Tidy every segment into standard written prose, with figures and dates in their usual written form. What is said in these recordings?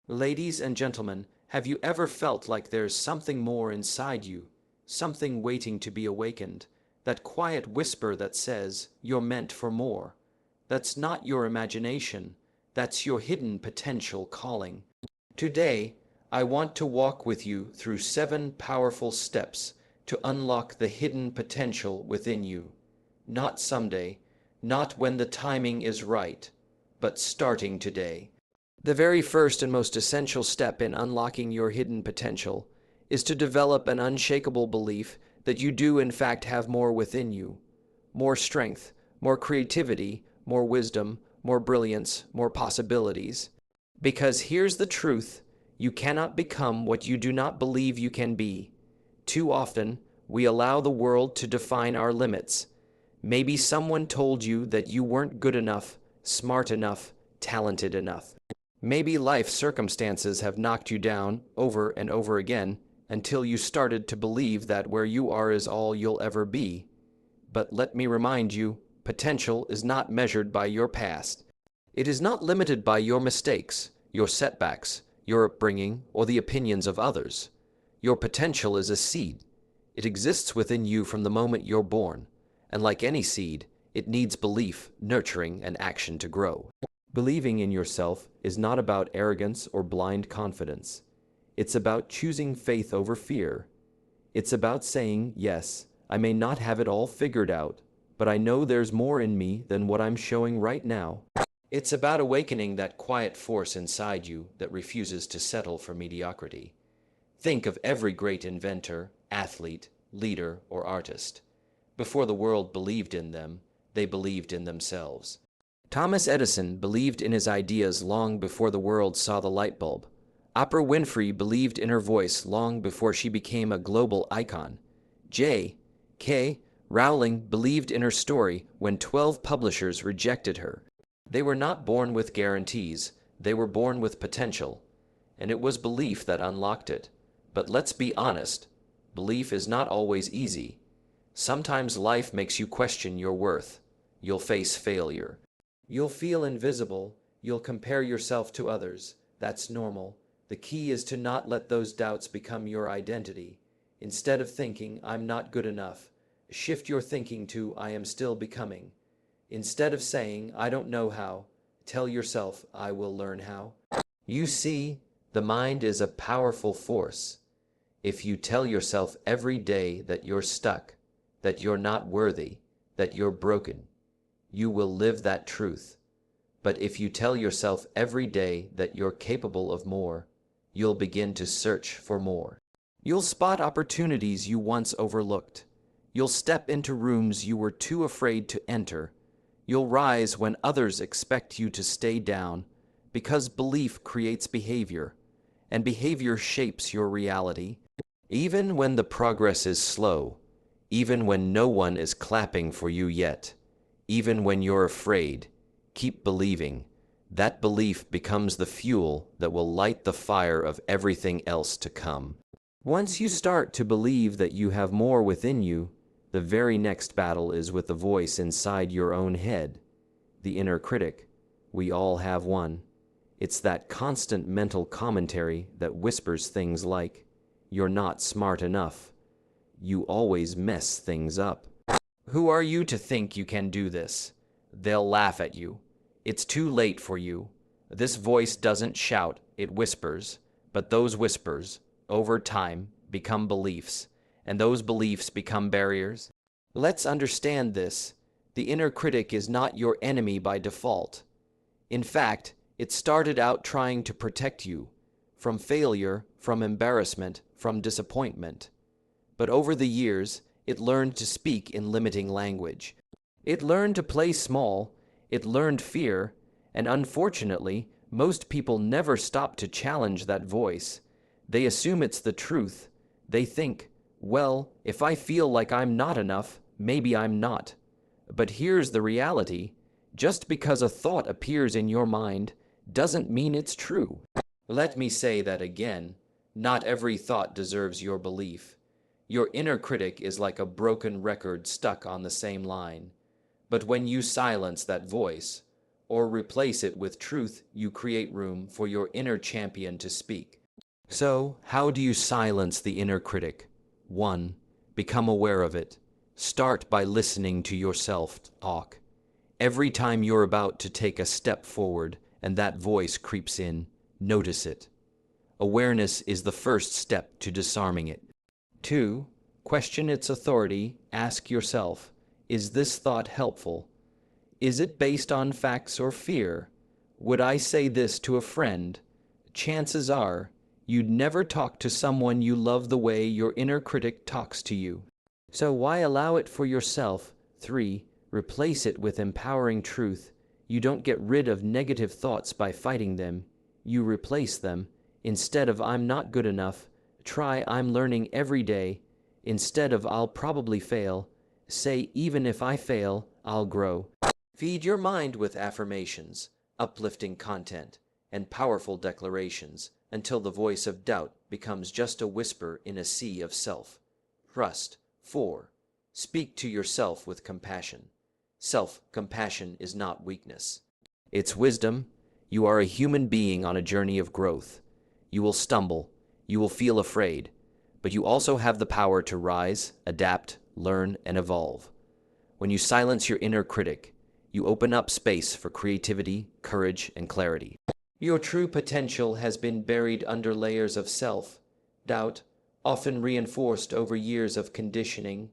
Ladies and gentlemen, have you ever felt like there's something more inside you, something waiting to be awakened, that quiet whisper that says you're meant for more? That's not your imagination, that's your hidden potential calling. Today, I want to walk with you through 7 powerful steps to unlock the hidden potential within you. Not someday, not when the timing is right, but starting today. The very first and most essential step in unlocking your hidden potential is to develop an unshakable belief that you do in fact have more within you. More strength, more creativity, more wisdom, more brilliance, more possibilities. Because here's the truth, you cannot become what you do not believe you can be. Too often, we allow the world to define our limits. Maybe someone told you that you weren't good enough, smart enough, talented enough. Maybe life circumstances have knocked you down over and over again until you started to believe that where you are is all you'll ever be. But let me remind you, potential is not measured by your past. It is not limited by your mistakes, your setbacks, your upbringing, or the opinions of others. Your potential is a seed. It exists within you from the moment you're born, and like any seed, it needs belief, nurturing, and action to grow. Believing in yourself is not about arrogance or blind confidence. It's about choosing faith over fear. It's about saying, yes, I may not have it all figured out, but I know there's more in me than what I'm showing right now. It's about awakening that quiet force inside you that refuses to settle for mediocrity. Think of every great inventor, athlete, leader, or artist. Before the world believed in them, they believed in themselves. Thomas Edison believed in his ideas long before the world saw the light bulb. Oprah Winfrey believed in her voice long before she became a global icon. J.K. Rowling believed in her story when 12 publishers rejected her. They were not born with guarantees, they were born with potential. And it was belief that unlocked it. But let's be honest, belief is not always easy. Sometimes life makes you question your worth. You'll face failure. You'll feel invisible. You'll compare yourself to others. That's normal. The key is to not let those doubts become your identity. Instead of thinking, I'm not good enough, shift your thinking to, I am still becoming. Instead of saying, I don't know how, tell yourself, I will learn how. You see, the mind is a powerful force. If you tell yourself every day that you're stuck, that you're not worthy, that you're broken, you will live that truth. But if you tell yourself every day that you're capable of more, you'll begin to search for more. You'll spot opportunities you once overlooked. You'll step into rooms you were too afraid to enter. You'll rise when others expect you to stay down, because belief creates behavior, and behavior shapes your reality. Even when the progress is slow, even when no one is clapping for you yet, even when you're afraid, keep believing. That belief becomes the fuel that will light the fire of everything else to come. Once you start to believe that you have more within you, the very next battle is with the voice inside your own head, the inner critic. We all have one. It's that constant mental commentary that whispers things like, you're not smart enough. You always mess things up. Who are you to think you can do this? They'll laugh at you. It's too late for you. This voice doesn't shout, it whispers. But those whispers, over time, become beliefs, and those beliefs become barriers. Let's understand this. The inner critic is not your enemy by default. In fact, it started out trying to protect you from failure, from embarrassment, from disappointment. But over the years, it learned to speak in limiting language. It learned to play small, it learned fear, and unfortunately, most people never stop to challenge that voice. They assume it's the truth. They think, well, if I feel like I'm not enough, maybe I'm not. But here's the reality. Just because a thought appears in your mind doesn't mean it's true. Let me say that again. Not every thought deserves your belief. Your inner critic is like a broken record stuck on the same line. But when you silence that voice, or replace it with truth, you create room for your inner champion to speak. So, how do you silence the inner critic? 1. Become aware of it. Start by listening to your self-talk. Every time you're about to take a step forward and that voice creeps in, notice it. Awareness is the first step to disarming it. 2. Question its authority. Ask yourself, is this thought helpful? Is it based on facts or fear? Would I say this to a friend? Chances are, you'd never talk to someone you love the way your inner critic talks to you. So why allow it for yourself? 3. Replace it with empowering truth. You don't get rid of negative thoughts by fighting them. You replace them. Instead of I'm not good enough, try I'm learning every day. Instead of I'll probably fail, say even if I fail, I'll grow. Feed your mind with affirmations, uplifting content, and powerful declarations until the voice of doubt becomes just a whisper in a sea of self-trust. 4. Speak to yourself with compassion. Self-compassion is not weakness. It's wisdom. You are a human being on a journey of growth. You will stumble. You will feel afraid. But you also have the power to rise, adapt, learn, and evolve. When you silence your inner critic, you open up space for creativity, courage, and clarity. Your true potential has been buried under layers of self-doubt, often reinforced over years of conditioning.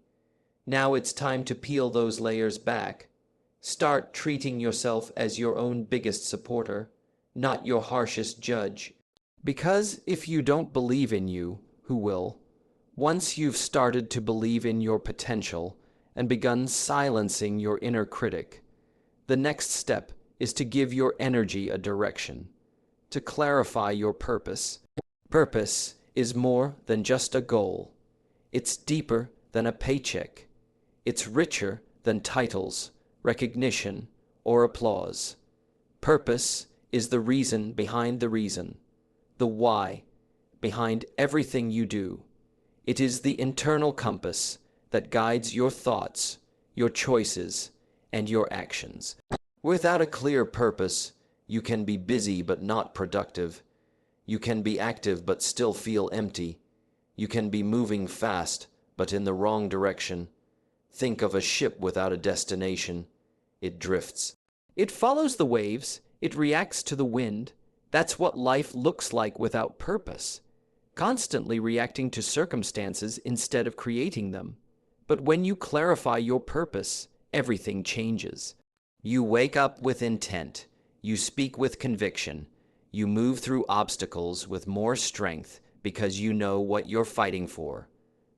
Now it's time to peel those layers back. Start treating yourself as your own biggest supporter, not your harshest judge. Because if you don't believe in you, who will? Once you've started to believe in your potential and begun silencing your inner critic, the next step is to give your energy a direction, to clarify your purpose. Purpose is more than just a goal. It's deeper than a paycheck. It's richer than titles, recognition, or applause. Purpose is the reason behind the reason, the why behind everything you do. It is the internal compass that guides your thoughts, your choices, and your actions. Without a clear purpose, you can be busy but not productive. You can be active but still feel empty. You can be moving fast but in the wrong direction. Think of a ship without a destination. It drifts. It follows the waves. It reacts to the wind. That's what life looks like without purpose. Constantly reacting to circumstances instead of creating them. But when you clarify your purpose, everything changes. You wake up with intent. You speak with conviction. You move through obstacles with more strength because you know what you're fighting for.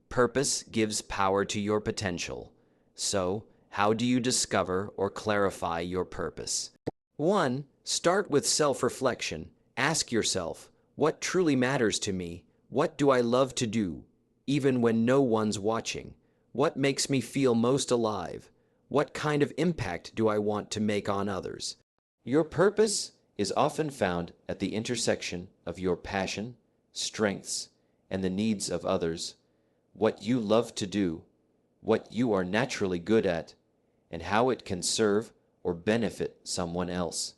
Purpose gives power to your potential. So, how do you discover or clarify your purpose? 1. Start with self-reflection. Ask yourself, what truly matters to me? What do I love to do, even when no one's watching? What makes me feel most alive? What kind of impact do I want to make on others? Your purpose is often found at the intersection of your passion, strengths, and the needs of others. What you love to do, what you are naturally good at, and how it can serve or benefit someone else.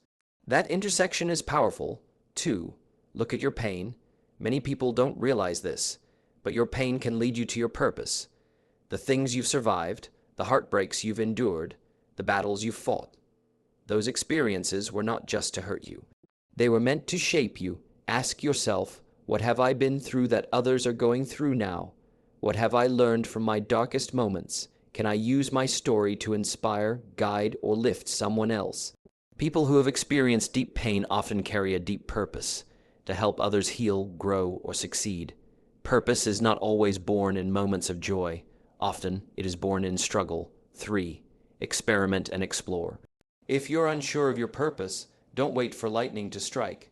That intersection is powerful. 2. Look at your pain. Many people don't realize this, but your pain can lead you to your purpose. The things you've survived, the heartbreaks you've endured, the battles you've fought. Those experiences were not just to hurt you. They were meant to shape you. Ask yourself, what have I been through that others are going through now? What have I learned from my darkest moments? Can I use my story to inspire, guide, or lift someone else? People who have experienced deep pain often carry a deep purpose to help others heal, grow, or succeed. Purpose is not always born in moments of joy. Often, it is born in struggle. 3. Experiment and explore. If you're unsure of your purpose, don't wait for lightning to strike.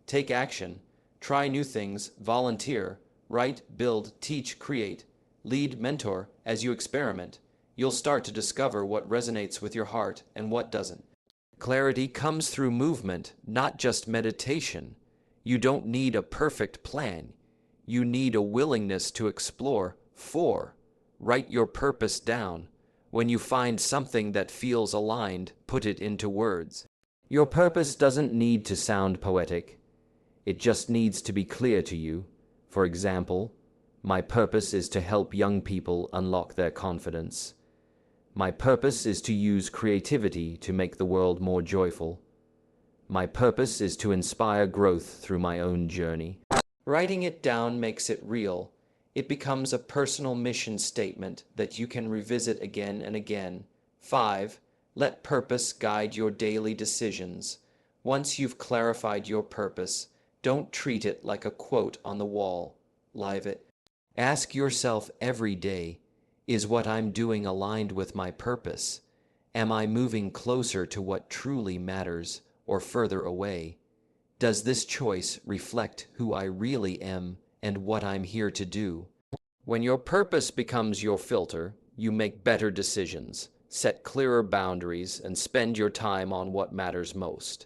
Take action. Try new things. Volunteer. Write, build, teach, create. Lead, mentor. As you experiment, you'll start to discover what resonates with your heart and what doesn't. Clarity comes through movement, not just meditation. You don't need a perfect plan. You need a willingness to explore. 4. Write your purpose down. When you find something that feels aligned, put it into words. Your purpose doesn't need to sound poetic. It just needs to be clear to you. For example, my purpose is to help young people unlock their confidence. My purpose is to use creativity to make the world more joyful. My purpose is to inspire growth through my own journey. Writing it down makes it real. It becomes a personal mission statement that you can revisit again and again. 5. Let purpose guide your daily decisions. Once you've clarified your purpose, don't treat it like a quote on the wall. Live it. Ask yourself every day, is what I'm doing aligned with my purpose? Am I moving closer to what truly matters or further away? Does this choice reflect who I really am and what I'm here to do? When your purpose becomes your filter, you make better decisions, set clearer boundaries, and spend your time on what matters most.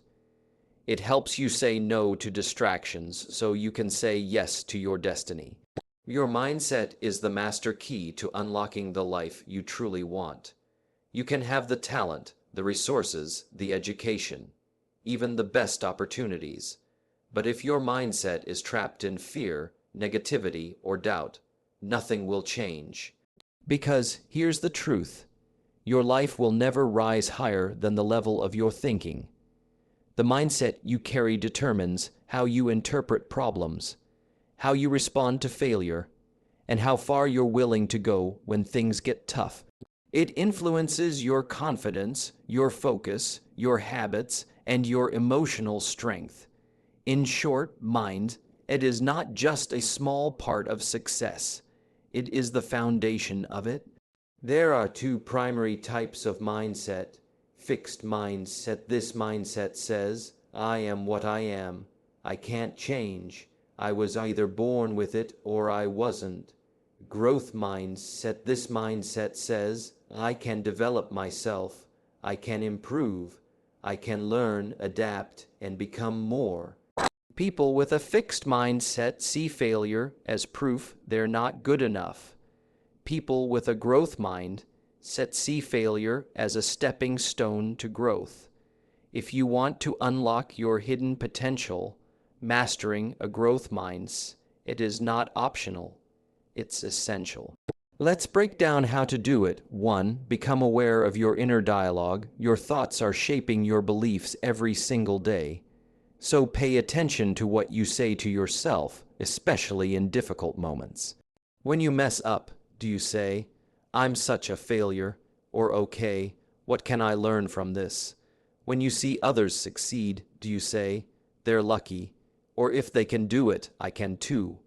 It helps you say no to distractions so you can say yes to your destiny. Your mindset is the master key to unlocking the life you truly want. You can have the talent, the resources, the education, even the best opportunities. But if your mindset is trapped in fear, negativity, or doubt, nothing will change. Because here's the truth. Your life will never rise higher than the level of your thinking. The mindset you carry determines how you interpret problems, how you respond to failure, and how far you're willing to go when things get tough. It influences your confidence, your focus, your habits, and your emotional strength. In short, mind, it is not just a small part of success. It is the foundation of it. There are two primary types of mindset. Fixed mindset. This mindset says, I am what I am. I can't change. I was either born with it or I wasn't. Growth mindset. This mindset says, I can develop myself. I can improve. I can learn, adapt, and become more. People with a fixed mindset see failure as proof they're not good enough. People with a growth mindset see failure as a stepping stone to growth. If you want to unlock your hidden potential, mastering a growth mindset, it is not optional. It's essential. Let's break down how to do it. 1. Become aware of your inner dialogue. Your thoughts are shaping your beliefs every single day. So pay attention to what you say to yourself, especially in difficult moments. When you mess up, do you say, I'm such a failure, or okay, what can I learn from this? When you see others succeed, do you say, they're lucky, or if they can do it, I can too?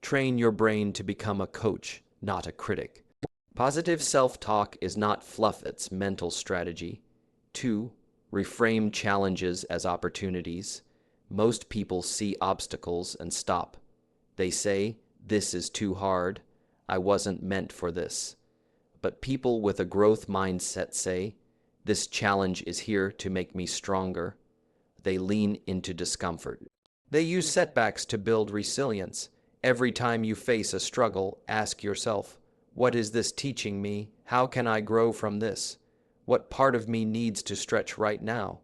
Train your brain to become a coach, not a critic. Positive self-talk is not fluff, it's mental strategy. 2. Reframe challenges as opportunities. Most people see obstacles and stop. They say, this is too hard. I wasn't meant for this. But people with a growth mindset say, this challenge is here to make me stronger. They lean into discomfort. They use setbacks to build resilience. Every time you face a struggle, ask yourself, what is this teaching me? How can I grow from this? What part of me needs to stretch right now?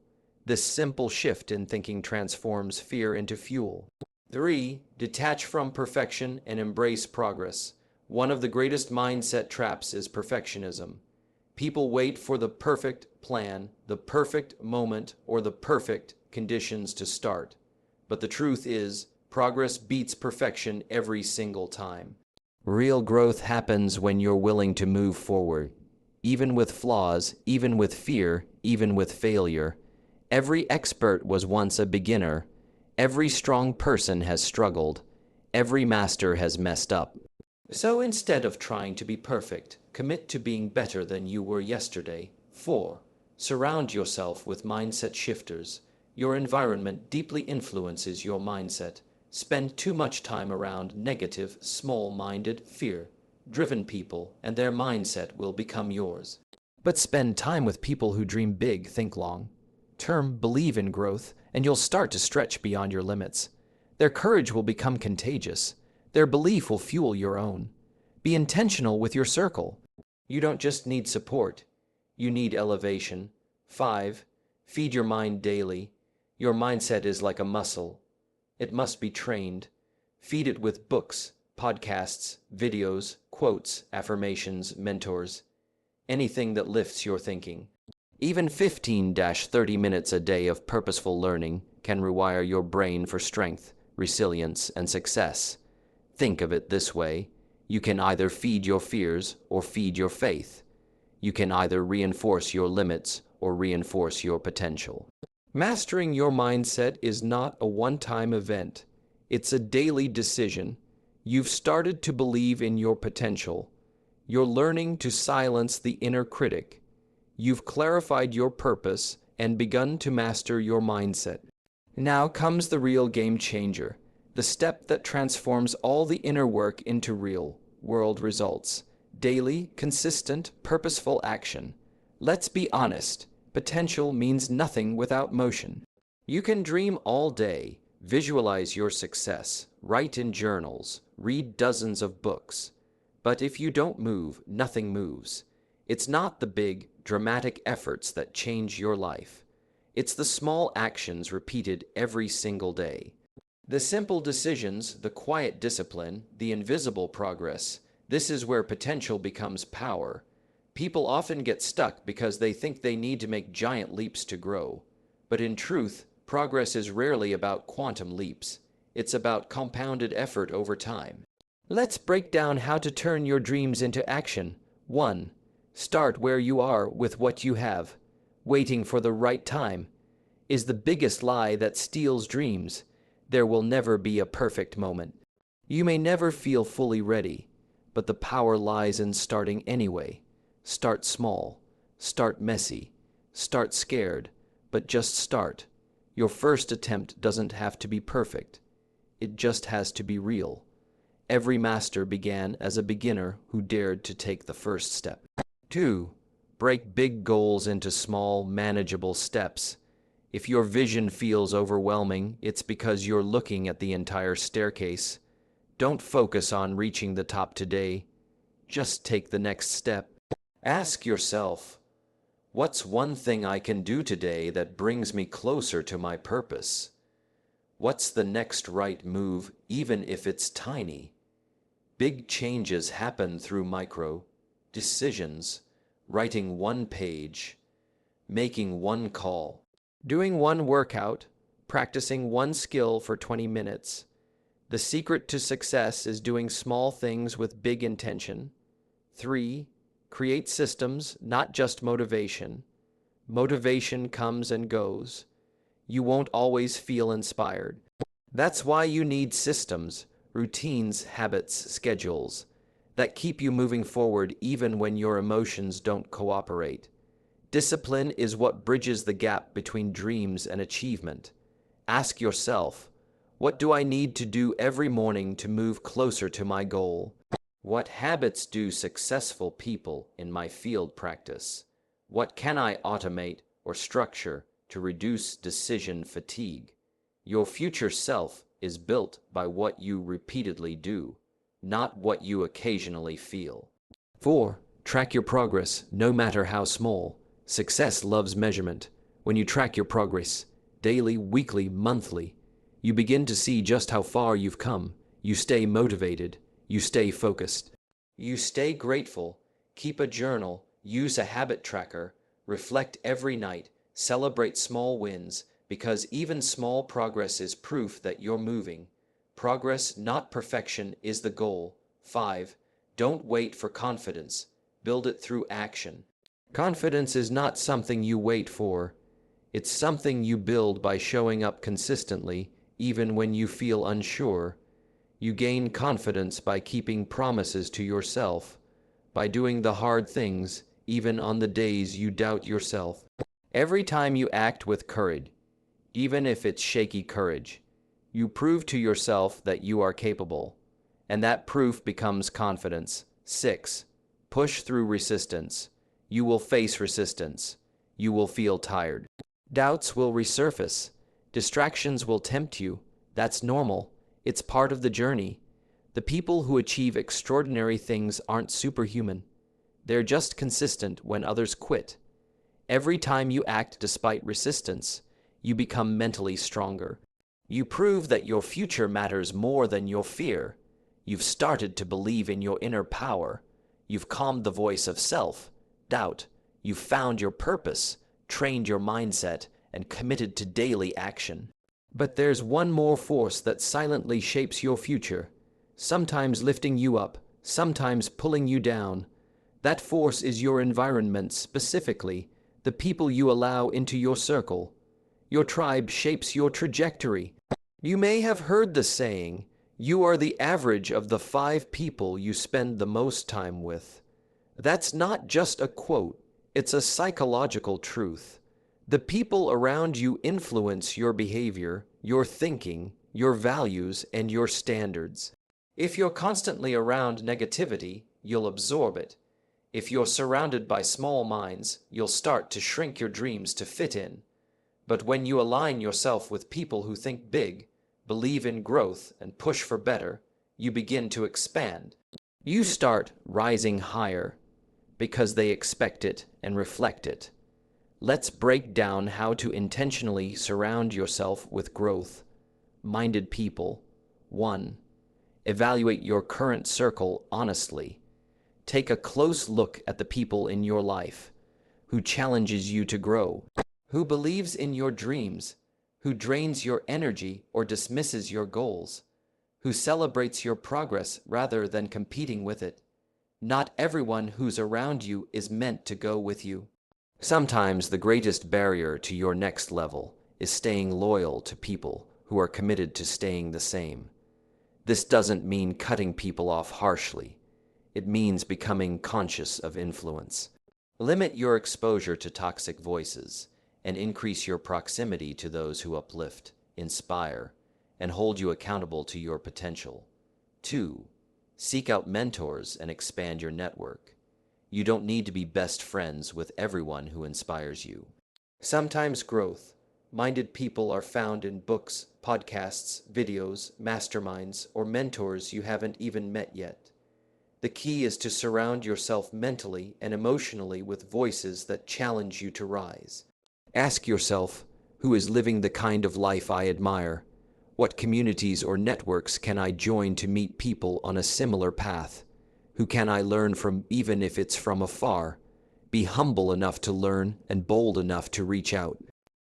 This simple shift in thinking transforms fear into fuel. 3. Detach from perfection and embrace progress. One of the greatest mindset traps is perfectionism. People wait for the perfect plan, the perfect moment, or the perfect conditions to start. But the truth is, progress beats perfection every single time. Real growth happens when you're willing to move forward. Even with flaws, even with fear, even with failure. Every expert was once a beginner. Every strong person has struggled. Every master has messed up. So instead of trying to be perfect, commit to being better than you were yesterday. 4. Surround yourself with mindset shifters. Your environment deeply influences your mindset. Spend too much time around negative, small-minded, fear-driven people, and their mindset will become yours. But spend time with people who dream big, think long. Believe in growth, and you'll start to stretch beyond your limits. Their courage will become contagious. Their belief will fuel your own. Be intentional with your circle. You don't just need support. You need elevation. 5. Feed your mind daily. Your mindset is like a muscle. It must be trained. Feed it with books, podcasts, videos, quotes, affirmations, mentors, anything that lifts your thinking. Even 15-30 minutes a day of purposeful learning can rewire your brain for strength, resilience, and success. Think of it this way. You can either feed your fears or feed your faith. You can either reinforce your limits or reinforce your potential. Mastering your mindset is not a one-time event. It's a daily decision. You've started to believe in your potential. You're learning to silence the inner critic. You've clarified your purpose and begun to master your mindset. Now comes the real game changer, the step that transforms all the inner work into real-world results. Daily, consistent, purposeful action. Let's be honest, potential means nothing without motion. You can dream all day, visualize your success, write in journals, read dozens of books. But if you don't move, nothing moves. It's not the big, dramatic efforts that change your life. It's the small actions repeated every single day. The simple decisions, the quiet discipline, the invisible progress. This is where potential becomes power. People often get stuck because they think they need to make giant leaps to grow. But in truth, progress is rarely about quantum leaps. It's about compounded effort over time. Let's break down how to turn your dreams into action. 1. Start where you are with what you have. Waiting for the right time is the biggest lie that steals dreams. There will never be a perfect moment. You may never feel fully ready, but the power lies in starting anyway. Start small, start messy, start scared, but just start. Your first attempt doesn't have to be perfect. It just has to be real. Every master began as a beginner who dared to take the first step. 2. Break big goals into small, manageable steps. If your vision feels overwhelming, it's because you're looking at the entire staircase. Don't focus on reaching the top today. Just take the next step. Ask yourself, what's one thing I can do today that brings me closer to my purpose? What's the next right move, even if it's tiny? Big changes happen through micro decisions, writing one page, making one call, doing one workout, practicing one skill for 20 minutes. The secret to success is doing small things with big intention. 3. Create systems, not just motivation. Motivation comes and goes. You won't always feel inspired. That's why you need systems, routines, habits, schedules that keep you moving forward even when your emotions don't cooperate. Discipline is what bridges the gap between dreams and achievement. Ask yourself, what do I need to do every morning to move closer to my goal? What habits do successful people in my field practice? What can I automate or structure to reduce decision fatigue? Your future self is built by what you repeatedly do, not what you occasionally feel. 4. Track your progress, no matter how small. Success loves measurement. When you track your progress, daily, weekly, monthly, you begin to see just how far you've come. You stay motivated. You stay focused. You stay grateful. Keep a journal. Use a habit tracker. Reflect every night. Celebrate small wins, because even small progress is proof that you're moving. Progress, not perfection, is the goal. 5. Don't wait for confidence. Build it through action. Confidence is not something you wait for. It's something you build by showing up consistently, even when you feel unsure. You gain confidence by keeping promises to yourself, by doing the hard things, even on the days you doubt yourself. Every time you act with courage, even if it's shaky courage, you prove to yourself that you are capable, and that proof becomes confidence. 6. Push through resistance. You will face resistance. You will feel tired. Doubts will resurface. Distractions will tempt you. That's normal. It's part of the journey. The people who achieve extraordinary things aren't superhuman. They're just consistent when others quit. Every time you act despite resistance, you become mentally stronger. You prove that your future matters more than your fear. You've started to believe in your inner power. You've calmed the voice of self-doubt. You've found your purpose, trained your mindset, and committed to daily action. But there's one more force that silently shapes your future, sometimes lifting you up, sometimes pulling you down. That force is your environment, specifically the people you allow into your circle. Your tribe shapes your trajectory. You may have heard the saying, you are the average of the 5 people you spend the most time with. That's not just a quote, it's a psychological truth. The people around you influence your behavior, your thinking, your values, and your standards. If you're constantly around negativity, you'll absorb it. If you're surrounded by small minds, you'll start to shrink your dreams to fit in. But when you align yourself with people who think big, believe in growth, and push for better, you begin to expand. You start rising higher because they expect it and reflect it. Let's break down how to intentionally surround yourself with growth-minded people. 1. Evaluate your current circle honestly. Take a close look at the people in your life who challenges you to grow, who believes in your dreams, who drains your energy or dismisses your goals, who celebrates your progress rather than competing with it. Not everyone who's around you is meant to go with you. Sometimes the greatest barrier to your next level is staying loyal to people who are committed to staying the same. This doesn't mean cutting people off harshly. It means becoming conscious of influence. Limit your exposure to toxic voices and increase your proximity to those who uplift, inspire, and hold you accountable to your potential. 2. Seek out mentors and expand your network. You don't need to be best friends with everyone who inspires you. Sometimes growth-minded people are found in books, podcasts, videos, masterminds, or mentors you haven't even met yet. The key is to surround yourself mentally and emotionally with voices that challenge you to rise. Ask yourself, who is living the kind of life I admire? What communities or networks can I join to meet people on a similar path? Who can I learn from, even if it's from afar? Be humble enough to learn and bold enough to reach out.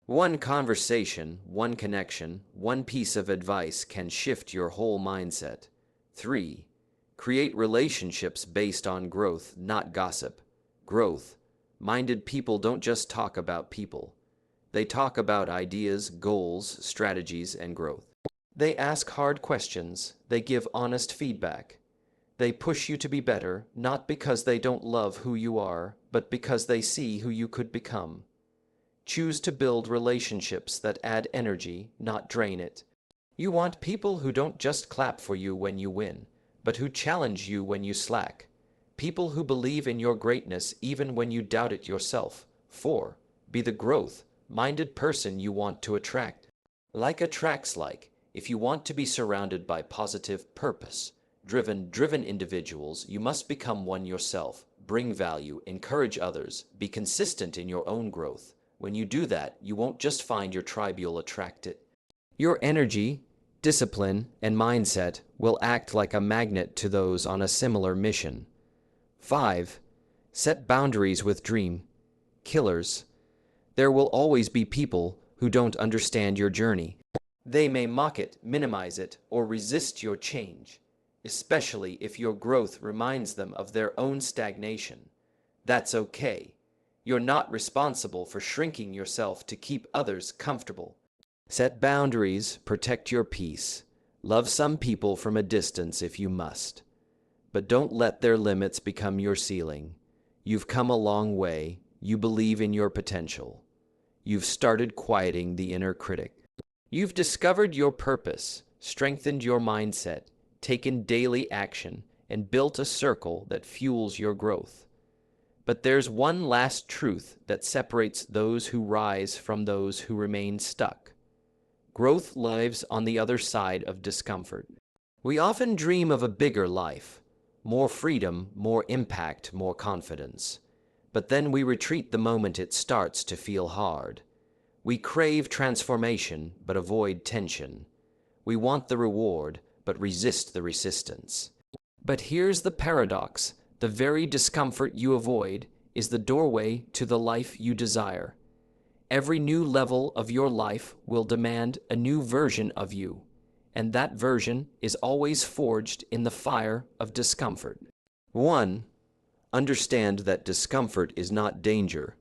One conversation, one connection, one piece of advice can shift your whole mindset. 3. Create relationships based on growth, not gossip. Growth-minded people don't just talk about people. They talk about ideas, goals, strategies, and growth. They ask hard questions. They give honest feedback. They push you to be better, not because they don't love who you are, but because they see who you could become. Choose to build relationships that add energy, not drain it. You want people who don't just clap for you when you win, but who challenge you when you slack. People who believe in your greatness even when you doubt it yourself. 4. Be the growth-minded person you want to attract. Like attracts like. If you want to be surrounded by positive, purpose-driven individuals, you must become one yourself. Bring value, encourage others, be consistent in your own growth. When you do that, you won't just find your tribe, you'll attract it. Your energy, discipline, and mindset will act like a magnet to those on a similar mission. 5. Set boundaries with dream killers. There will always be people who don't understand your journey. They may mock it, minimize it, or resist your change, especially if your growth reminds them of their own stagnation. That's okay. You're not responsible for shrinking yourself to keep others comfortable. Set boundaries, protect your peace. Love some people from a distance if you must. But don't let their limits become your ceiling. You've come a long way. You believe in your potential. You've started quieting the inner critic. You've discovered your purpose, strengthened your mindset, taken daily action, and built a circle that fuels your growth. But there's one last truth that separates those who rise from those who remain stuck. Growth lives on the other side of discomfort. We often dream of a bigger life, more freedom, more impact, more confidence. but then we retreat the moment it starts to feel hard. We crave transformation, but avoid tension. We want the reward, but resist the resistance. But here's the paradox. The very discomfort you avoid is the doorway to the life you desire. Every new level of your life will demand a new version of you, and that version is always forged in the fire of discomfort. 1. Understand that discomfort is not danger.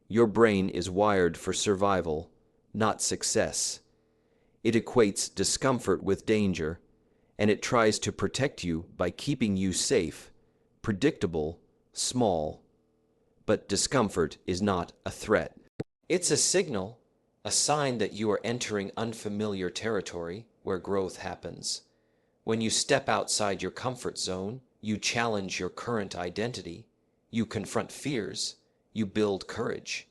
Your brain is wired for survival, not success. It equates discomfort with danger, and it tries to protect you by keeping you safe, predictable, small. But discomfort is not a threat. It's a signal, a sign that you are entering unfamiliar territory where growth happens. When you step outside your comfort zone, you challenge your current identity, you confront fears, you build courage.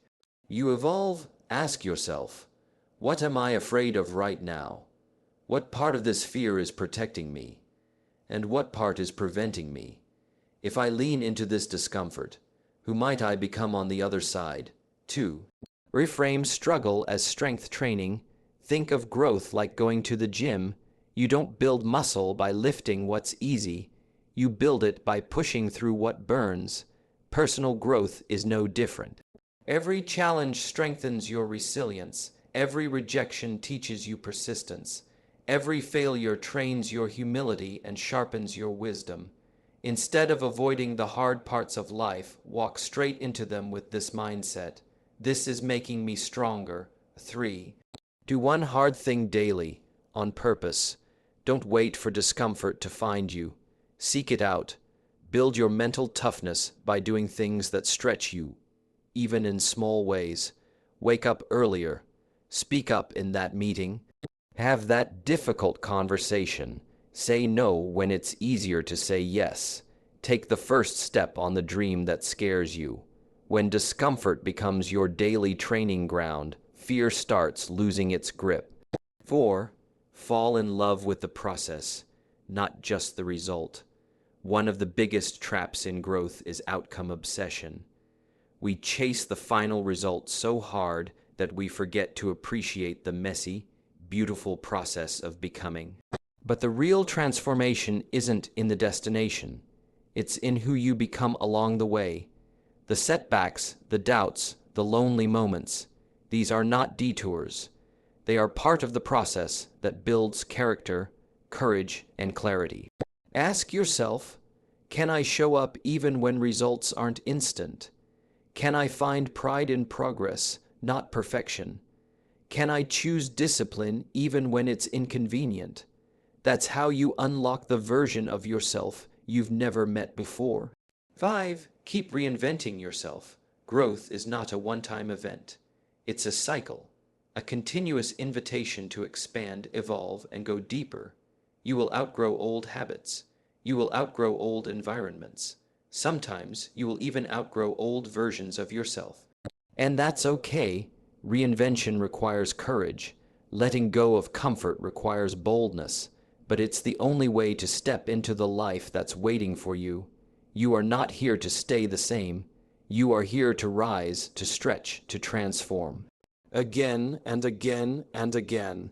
You evolve. Ask yourself, what am I afraid of right now? What part of this fear is protecting me? And what part is preventing me? If I lean into this discomfort, who might I become on the other side? 2. Reframe struggle as strength training. Think of growth like going to the gym. You don't build muscle by lifting what's easy. You build it by pushing through what burns. Personal growth is no different. Every challenge strengthens your resilience. Every rejection teaches you persistence. Every failure trains your humility and sharpens your wisdom. Instead of avoiding the hard parts of life, walk straight into them with this mindset. This is making me stronger. 3. Do one hard thing daily, on purpose. Don't wait for discomfort to find you. Seek it out. Build your mental toughness by doing things that stretch you, even in small ways. Wake up earlier. Speak up in that meeting. Have that difficult conversation. Say no when it's easier to say yes. Take the first step on the dream that scares you. When discomfort becomes your daily training ground, fear starts losing its grip. 4. Fall in love with the process, not just the result. One of the biggest traps in growth is outcome obsession. We chase the final result so hard that we forget to appreciate the messy, beautiful process of becoming. But the real transformation isn't in the destination. It's in who you become along the way. The setbacks, the doubts, the lonely moments, these are not detours. They are part of the process that builds character, courage, and clarity. Ask yourself, can I show up even when results aren't instant? Can I find pride in progress, not perfection? Can I choose discipline even when it's inconvenient? That's how you unlock the version of yourself you've never met before. 5. Keep reinventing yourself. Growth is not a one-time event. It's a cycle, a continuous invitation to expand, evolve, and go deeper. You will outgrow old habits. You will outgrow old environments. Sometimes you will even outgrow old versions of yourself. And that's okay. Reinvention requires courage. Letting go of comfort requires boldness. But it's the only way to step into the life that's waiting for you. You are not here to stay the same. You are here to rise, to stretch, to transform. Again and again and again,